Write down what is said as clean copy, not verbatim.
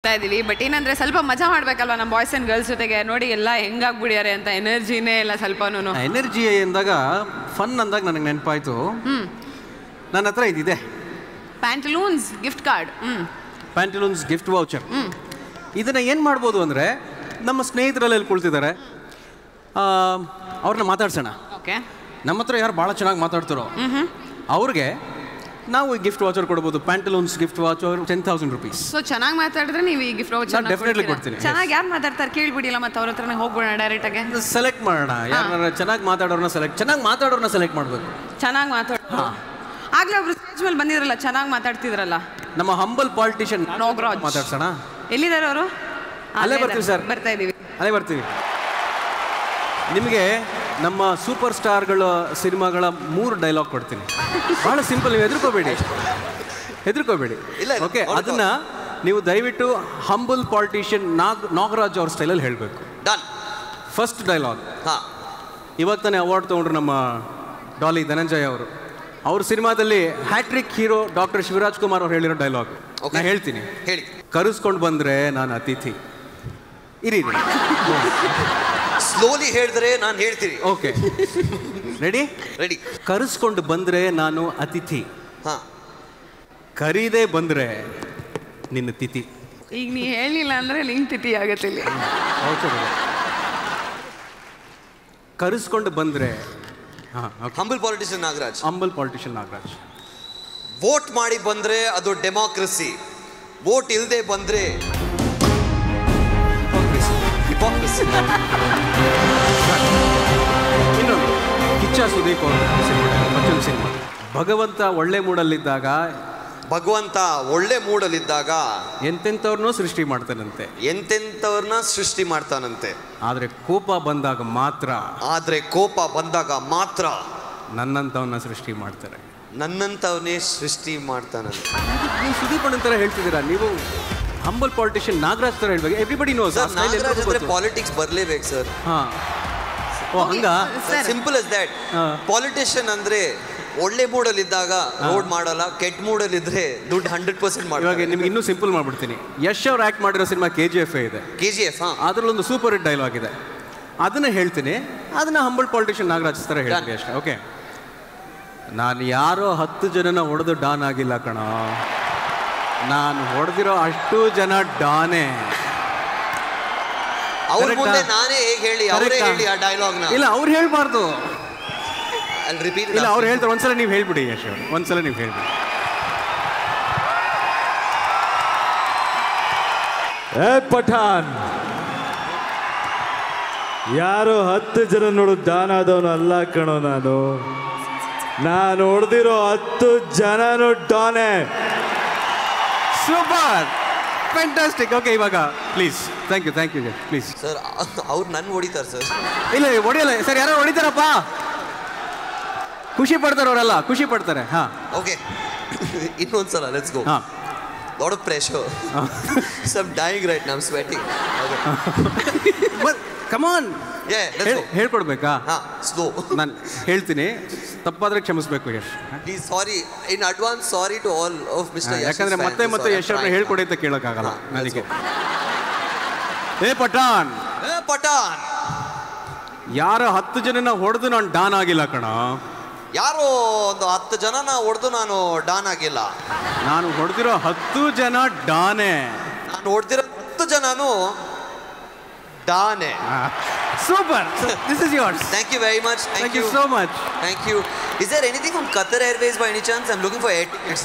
ಇದೀವಿ ಬಟ್ ಏನಂದ್ರೆ ಸ್ವಲ್ಪ ಮಜಾ ಮಾಡ್ಬೇಕಲ್ವಾ ನಮ್ಮ ಬಾಯ್ಸ್ ಅಂಡ್ ಗರ್ಲ್ಸ್ ಜೊತೆಗೆ ನೋಡಿ ಎಲ್ಲ ಹೆಂಗಾಗ್ಬಿಡ್ಯಾರೆ ಅಂತ ಎನರ್ಜಿನೇ ಇಲ್ಲ ಸ್ವಲ್ಪನೂ ಎನರ್ಜಿ ಎಂದಾಗ ಫನ್ ಅಂದಾಗ ನನಗೆ ನೆನಪಾಯ್ತು ನನ್ನ ಹತ್ರ ಇದಿದೆ Pantaloons gift card Pantaloons gift voucher ಇದನ್ನ ಏನು ಮಾಡ್ಬೋದು ಅಂದರೆ ನಮ್ಮ ಸ್ನೇಹಿತರಲ್ಲಿ ಕುಳ್ತಿದ್ದಾರೆ ಅವ್ರನ್ನ ಮಾತಾಡ್ಸೋಣ ಓಕೆ ನಮ್ಮ ಹತ್ರ ಯಾರು ಭಾಳ ಚೆನ್ನಾಗಿ ಮಾತಾಡ್ತಾರೋ ಅವ್ರಿಗೆ ನಾವು ಗಿಫ್ಟ್ ವಾಚರ್ ಕೊಡ್ಬೋದು Pantaloons gift voucher 10,000 rupees. So ಚೆನ್ನಾಗಿ ಮಾತಾಡಿದ್ರೆ ನೀವು ಈ ಗಿಫ್ಟ್ ವಾಚರ್ ಡೆಫಿನೆಟ್ಲಿ ಕೊಡ್ತೀನಿ. ಚೆನ್ನಾಗಿ ಯಾರು ಮಾತಾಡ್ತಾರೆ ಕೇಳ್ಬಿಡಿಲ್ಲ ಮತ್ತೆ ಅವ್ರ ಹತ್ರನೇ ಹೋಗ್ಬಿಡೋಣ ಡೈರೆಕ್ಟಾಗಿ ಸೆಲೆಕ್ಟ್ ಮಾಡೋಣ ಯಾರು ಚೆನ್ನಾಗಿ ಮಾತಾಡೋರನ್ನ ಸೆಲೆಕ್ಟ್ ಮಾಡಬೇಕು ಚೆನ್ನಾಗಿ ಮಾತಾಡೋ ಆಗ್ಲೇ ಒಬ್ರು ಸ್ಟೇಜ್ ಮೇಲೆ ಬಂದಿದ್ರಲ್ಲ ಚೆನ್ನಾಗಿ ಮಾತಾಡ್ತಿದ್ರಲ್ಲ ನಮ್ಮ ಹಂಬಲ್ ಪಾಲಿಟಿಷಿಯನ್ ನಾಗರಾಜ್ ಮಾತಾಡ್ಸೋಣ. ಎಲ್ಲಿದ್ದಾರೆ ಅವರು? ಅಲ್ಲೇ ಬರ್ತೀವಿ ಸರ್, ಬರ್ತಾ ಇದೀವಿ, ಅಲ್ಲೇ ಬರ್ತೀವಿ. ನಿಮಗೆ ನಮ್ಮ ಸೂಪರ್ ಸ್ಟಾರ್ಗಳ ಸಿನಿಮಾಗಳ 3 ಡೈಲಾಗ್ ಕೊಡ್ತೀನಿ. ಭಾಳ ಸಿಂಪಲ್, ನೀವು ಹೆದರ್ಕೋಬೇಡಿ ಇಲ್ಲ. ಓಕೆ, ಅದನ್ನ ನೀವು ದಯವಿಟ್ಟು ಹಂಬಲ್ ಪಾಲಿಟಿಷಿಯನ್ ನಾಗರಾಜ್ ಅವ್ರ ಸ್ಟೈಲಲ್ಲಿ ಹೇಳಬೇಕು. ಡನ್. First dialogue. ಇವಾಗ ತಾನೇ ಅವಾರ್ಡ್ ತೊಗೊಂಡ್ರು ನಮ್ಮ ಡಾಲಿ ಧನಂಜಯ ಅವರು. ಅವ್ರ ಸಿನಿಮಾದಲ್ಲಿ hattrick hero doctor Shivaraj Kumar ಅವ್ರು ಹೇಳಿರೋ ಡೈಲಾಗ್ ನಾನು ಹೇಳ್ತೀನಿ. ಹೇಳಿ. ಕರೆಸ್ಕೊಂಡು ಬಂದರೆ ನಾನು ಅತಿಥಿ. ಇರಿ ಸ್ಲೋಲಿ ಹೇಳಿದ್ರೆ ನಾನು ಹೇಳ್ತೀನಿ. Okay, ready? ರೆಡಿ. ಕರೆಸ್ಕೊಂಡು ಬಂದರೆ ನಾನು ಅತಿಥಿ, ಕರೀದೇ ಬಂದರೆ ನಿನ್ನ ತಿಥಿ. ಈಗ ನೀ ಹೇಳಿಲ್ಲ ಅಂದರೆ ಲಿಂಕ್ ತಿಥಿ ಆಗತ್ತೆ ಇಲ್ಲಿ. ಕರೆಸ್ಕೊಂಡು ಬಂದರೆ ಹಂಬಲ್ ಪಾಲಿಟಿಷಿಯನ್ ನಾಗರಾಜ್. ವೋಟ್ ಮಾಡಿ ಬಂದರೆ ಅದು ಡೆಮಾಕ್ರಸಿ, ವೋಟ್ ಇಲ್ಲದೆ ಬಂದರೆ ಇನ್ನೊಂದು ಕಿಚ್ಚ ಸುದೀಪ್ ಅವರು ಸಿನಿಮಾ ಭಗವಂತ ಒಳ್ಳೆ ಮೂಡಲ್ಲಿದ್ದಾಗ ಎಂತೆಂಥವ್ರನ್ನೂ ಸೃಷ್ಟಿ ಮಾಡ್ತಾನಂತೆ. ಆದರೆ ಕೋಪ ಬಂದಾಗ ಮಾತ್ರ ನನ್ನಂಥವನ್ನ ಸೃಷ್ಟಿ ಮಾಡ್ತಾರೆ. ನನ್ನಂಥವನ್ನೇ ಸೃಷ್ಟಿ ಮಾಡ್ತಾನಂತೆ. ನೀವು ಸುದೀಪ್ ಅಣ್ಣಂತರ ಹೇಳ್ತಿದ್ದೀರಾ, ನೀವು ಹಂಬಲ್ ಪಾಲಿಟಿಷಿಯನ್ ನಾಗರಾಜ್ ತರ ಹೇಳ್ಬೇಕು. ಎವ್ರಿಬಡಿ ನೋಸ್ ನಾಗರಾಜ್ ಅಂದ್ರೆ ಪಾಲಿಟಿಕ್ಸ್ ಬರಲೇಬೇಕು ಸರ್. ಹಂಗ ಸಿಂಪಲ್ as that. ಪಾಲಿಟಿಷಿಯನ್ ಅಂದ್ರೆ ಒಳ್ಳೆ ಮೂಡಲ್ಲಿ ಇದ್ದಾಗ ರೋಡ್ ಮಾಡಲ್ಲ, ಕೆಟ್ಟ ಮೂಡಲ್ಲಿ ಇದ್ರೆ ದುಡ್ಡು 100% ಮಾಡಿ. ಇವಾಗ ನಿಮ್ಗೆ ಇನ್ನೂ ಸಿಂಪಲ್ ಮಾಡ್ಬಿಡ್ತೀನಿ. ಯಶ್ ಅವ್ರು ಆಕ್ಟ್ ಮಾಡಿರೋ ಸಿನಿಮಾ KGF ಇದೆ. ಅದ್ರಲ್ಲೊಂದು ಸೂಪರ್ ಹಿಟ್ ಡೈಲಾಗ್ ಇದೆ, ಅದನ್ನ ಹೇಳ್ತೀನಿ. ಅದನ್ನ ಹಂಬಲ್ ಪಾಲಿಟಿಷಿಯನ್ ನಾಗರಾಜ್ ತರ ಹೇಳ್ತೀನಿ ಅಷ್ಟೇ. ಓಕೆ, ನಾನು ಯಾರೋ 10 ಜನನ ಹೊಡೆದು ಡಾನ್ ಆಗಿಲ್ಲ ಕಣ, ನಾನು ಹೊಡೆದಿರೋ ಅಷ್ಟು ಜನ ಡಾನೆ. ಅವ್ರ ಮುಂದೆ ನಾನೇ ಹೇಗೆ ಹೇಳಿ ಆ ಡೈಲಾಗ್ನ? ಇಲ್ಲ, ಅವ್ರು ಹೇಳ್ಬಾರ್ದು. ರಿಪೀಟ್ ಇಲ್ಲ, ಅವ್ರು ಹೇಳ್ತಾರೆ. ಒಂದ್ಸಲ ನೀವು ಹೇಳ್ಬಿಡಿ ಯಶ್ ಅವರು, ಒಂದ್ಸಲ ನೀವು ಹೇಳ್ಬಿಡಿ. ಪಠಾನ್ ಯಾರು 10 ಜನ ನೋಡು ಡಾನ್ ಆದವನು ಅಲ್ಲ ಕಣೋ, ನಾನು ಹೊಡೆದಿರೋ 10 ಜನನು ಡಾನೆ. Super, fantastic. ಓಕೆ, ಇವಾಗ please thank you please. Sir, ಅವ್ರು ನನ್ನ ಹೊಡಿತಾರೆ ಸರ್. ಇಲ್ಲ ಹೊಡಿಯಲ್ಲ ಸರ್, ಯಾರೋ ಹೊಡಿತಾರಪ್ಪ. ಖುಷಿ ಪಡ್ತಾರೆ ಅವರೆಲ್ಲ, ಖುಷಿ ಪಡ್ತಾರೆ. ಓಕೆ, ಇನ್ನೊಂದ್ಸಲ let's go. Lot of pressure, some dying right now, sweating. Come on, ಹೇಳ್ಕೊಡ್ಬೇಕಾ? ಸ್ಲೋ. ನಾನು ಹೇಳ್ತೀನಿ, ತಪ್ಪಾದ್ರೆ ಕ್ಷಮಿಸ್ಬೇಕು Yash. Please, sorry in advance, sorry to all of mister Yash. ಯಾಕಂದ್ರೆ ಮತ್ತೆ ಯಶ್ ಅವ್ರನ್ನ ಹೇಳ್ಕೊಡಿ ಅಂತ ಕೇಳೋಕ್ಕಾಗಲ್ಲ ನನಗೆ. ಪಠಾನ್ ಯಾರ 10 ಜನನ ಹೊಡೆದು ನಾನು ಡಾನ್ ಆಗಿಲ್ಲ ಕಣ. ಯಾರೋ ಒಂದು 10 ಜನನ ಹೊಡೆದು ನಾನು ಡಾನ್ ಆಗಿಲ್ಲ. ನಾನು ಹೊಡೆದಿರೋ 10 ಜನ ಡಾನೆ. ನಾನು ಹೊಡೆದಿರೋ 10 ಜನನು ಡಾನೆ. Super. This is yours. Thank you very much. Thank you so much. Thank you. Is there anything from Qatar Airways by any chance? I'm looking for air tickets.